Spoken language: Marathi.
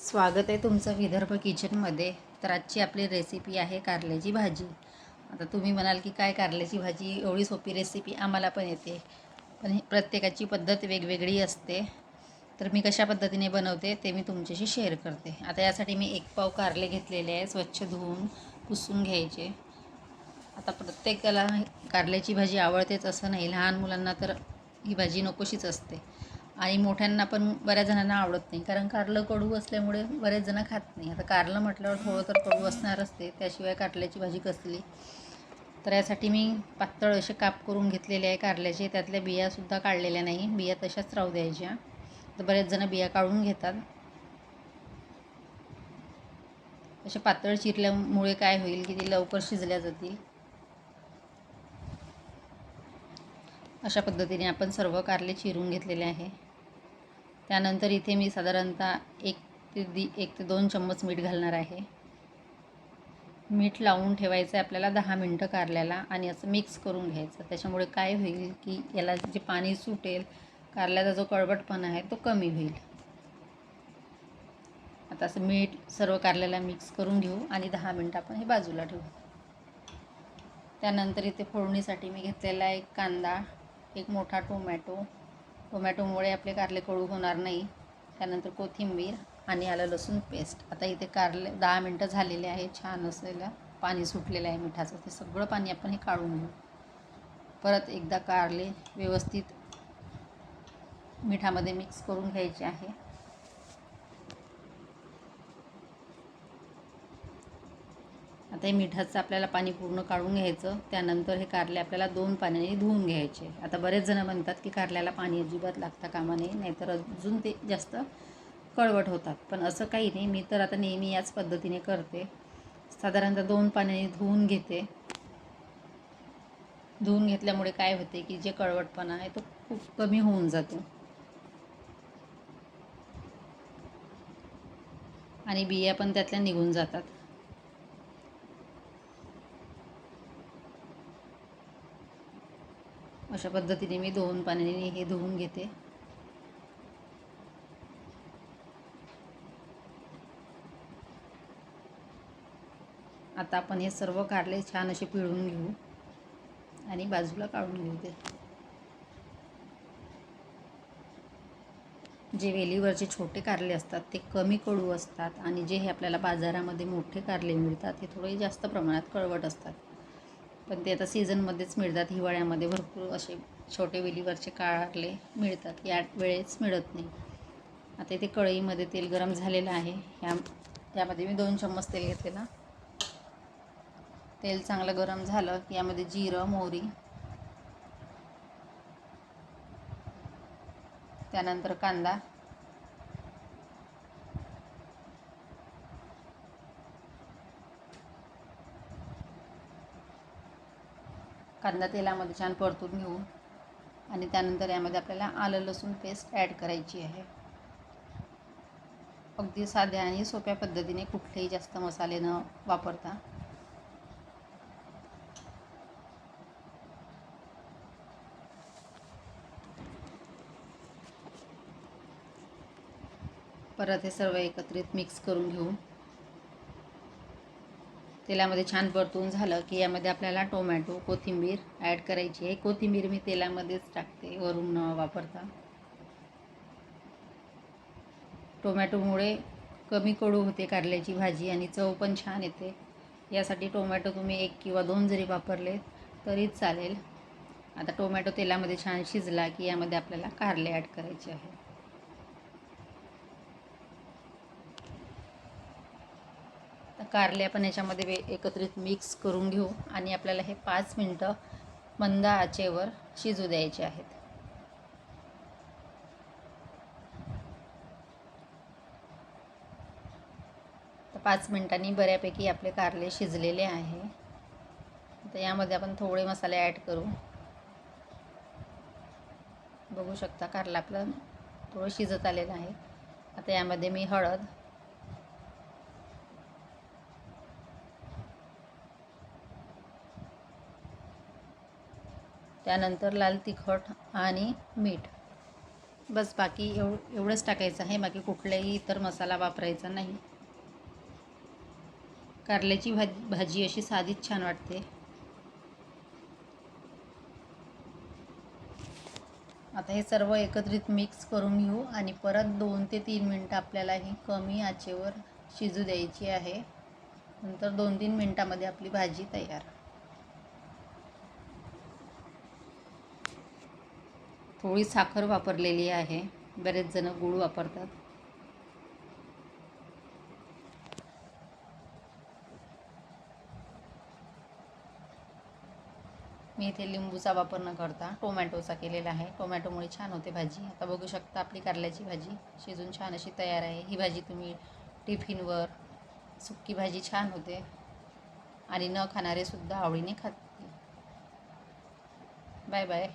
स्वागत आहे तुमचं विदर्भ किचनमध्ये. तर आजची आपली रेसिपी आहे कारल्याची भाजी. आता तुम्ही म्हणाल की काय कारल्याची भाजी, एवढी सोपी रेसिपी आम्हाला पण येते, पण प्रत्येकाची पद्धत वेगवेगळी असते. तर मी कशा पद्धतीने बनवते ते मी तुमच्याशी शेअर करते. आता यासाठी मी 1 पाव कारले घेतलेले आहे, स्वच्छ धुवून पुसून घ्यायचे. आता प्रत्येकाला कारल्याची भाजी आवडतेच असं नाही, लहान मुलांना तर ही भाजी नकोशीच असते आणि मोठ्यांना पण बऱ्याच जणांना आवडत नाही, कारण कारलं कडू असल्यामुळे बरेच जण खात नाही. आता कारलं म्हटल्यावर थोडं तर कडू असणारच ते, त्याशिवाय कारल्याची भाजी कसली. तर यासाठी मी पातळ असे काप करून घेतलेले आहे कारल्याचे. त्यातल्या बियासुद्धा काढलेल्या नाही, बिया तशाच राहू द्यायच्या. तर बरेच जण बिया काढून घेतात. असे पातळ चिरल्यामुळे काय होईल की ते लवकर शिजल्या जातील. अशा पद्धतीने आपण सर्व कारले चिरून घेतलेले आहे. त्यानंतर इथे मी साधारणतः 1 ते 2 चम्मच मीठ घालणार आहे. मीठ लावून ठेवायचं आहे आपल्याला 10 मिनटं कारल्याला आणि असं मिक्स करून घ्यायचं. त्याच्यामुळे काय होईल की याला जे पाणी सुटेल, कारल्याचा जो कळवटपणा आहे तो कमी होईल. आता असं मीठ सर्व कारल्याला मिक्स करून घेऊ आणि 10 मिनटं आपण हे बाजूला ठेवू. त्यानंतर इथे फोडणीसाठी मी घेतलेला एक कांदा, एक मोठा टोमॅटोमुळे आपले कारले कडू होणार नाही. त्यानंतर कोथिंबीर आणि आलं लसूण पेस्ट. आता इथे कारले 10 मिनटं झालेले आहे. छान असलेलं पाणी सुटलेलं आहे मिठाचं, ते सगळं पाणी आपण हे काढून घेऊ. परत एकदा कारले व्यवस्थित मिठामध्ये मिक्स करून घ्यायचे आहे. आता हे मिठाचं आपल्याला पाणी पूर्ण काढून घ्यायचं. त्यानंतर हे कारले आपल्याला 2 पाण्याने धुवून घ्यायचे. आता बरेच जण म्हणतात की कारल्याला पाणी अजिबात लागता कामा नये, नाहीतर अजून ते जास्त कळवट होतात. पण असं काही नाही, मी तर आता नेहमी याच पद्धतीने करते. साधारणतः 2 पाण्याने धुवून घेते. धुवून घेतल्यामुळे काय होते की जे कळवटपणा आहे तो खूप कमी होऊन जातो आणि बिया पण त्यातल्या निघून जातात. अशा पद्धतीने मी 2 पाण्याने हे धुवून घेते. आता आपण हे सर्व कारले छान असे पिळून घेऊ आणि बाजूला काढून घेऊ. ते जे वेलीवरचे छोटे कारले असतात ते कमी कडू असतात आणि जे हे आपल्याला बाजारामध्ये मोठे कारले मिळतात ते थोडे जास्त प्रमाणात कळवट असतात. पण ते आता सीझनमध्येच मिळतात. हिवाळ्यामध्ये भरपूर असे छोटे वेलीवरचे कारले मिळतात, या वेळेस मिळत नाही. आता इथे कढईमध्ये तेल गरम झालेलं आहे. यामध्ये मी 2 चम्मच तेल घेतलेलं. तेल चांगलं गरम झालं की यामध्ये जिरं, मोहरी, त्यानंतर कांदा, कांदा तेलामध्ये छान परतून घेऊ आणि त्यानंतर यामध्ये आपल्याला आलं लसूण पेस्ट ॲड करायची आहे. अगदी साध्या आणि सोप्या पद्धतीने, कुठलेही जास्त मसाले न वापरता. परत हे सर्व एकत्रित मिक्स करून घेऊ. तेलामध्ये छान परतून झालं की यामध्ये आपल्याला टोमॅटो, कोथिंबीर ॲड करायची आहे. कोथिंबीर मी तेलामध्येच टाकते, वरून न वापरता. टोमॅटोमुळे कमी कडू होते कारल्याची भाजी आणि चव पण छान येते. यासाठी टोमॅटो तुम्ही 1 किंवा 2 जरी वापरले तरी चालेल. आता टोमॅटो तेलामध्ये छान शिजला की यामध्ये आपल्याला कारले ॲड करायचे आहे. कारले आपण याच्यामध्ये एकत्रित मिक्स करून घेऊ आणि आपल्याला हे 5 मिनटं मंद आचेवर शिजू द्यायचे आहेत. तर 5 मिनटांनी बऱ्यापैकी आपले कारले शिजलेले आहे. तर यामध्ये आपण थोडे मसाले ॲड करू. बघू शकता कारला आपलं थोडं शिजत आलेलं आहे. आता यामध्ये मी हळद, त्यानंतर लाल तिखट आणि मीठ बस बाकी एवढंच टाकायचं आहे, बाकी कुठलाही इतर मसाला वापरायचा नाही. कारल्याची भाजी अशी साधीच छान वाटते. आता हे सर्व एकत्रित मिक्स करून घेऊ आणि परत 2 ते 3 मिनटं आपल्याला ही कमी आचेवर शिजू द्यायची आहे. नंतर 2-3 मिनटामध्ये आपली भाजी तयार. थोडी साखर वापरलेली आहे, बरेच जण गूळ वापरतात. मी इथे लिंबूचा वापर न करता टोमॅटोचा केलेला आहे. टोमॅटोमुळे छान होते भाजी. आता बघू शकता आपली कारल्याची भाजी शिजून छान अशी तयार आहे. ही भाजी तुम्ही टिफिनवर, सुक्की भाजी छान होते आणि न खाणारे सुद्धा आवडीने खातील. Bye bye.